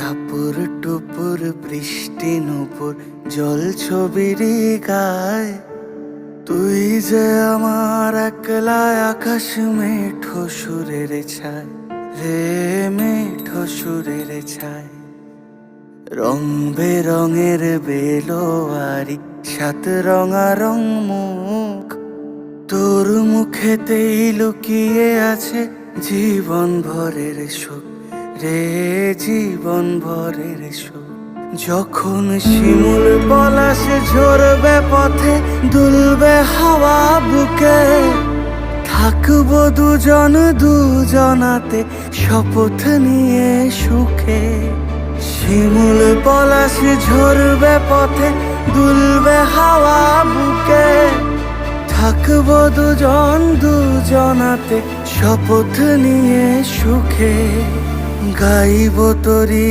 টাপুর টুপুর বৃষ্টি নুপুর জল ছবির গায়, তুই যে আমার একলা আকাশ মেঠো সুরের ছায় রে, মেঠো সুরের ছায়। রং বেরঙের বেলোয়ারি সাত রঙারং মুখ, তোর মুখেতেই লুকিয়ে আছে জীবন ভরের সুখ রে, জীবন ভরের সুখ। যখন শিমুল পলাশ ঝরবে পথে, দুলবে হাওয়া বুকে, থাকবো দুজন দুজনাতে শপথ নিয়ে সুখে। শিমুল পলাশ ঝরবে পথে, দুলবে হাওয়া বুকে, থাকবো দুজন দুজনাতে শপথ নিয়ে সুখে। গাইব তোরি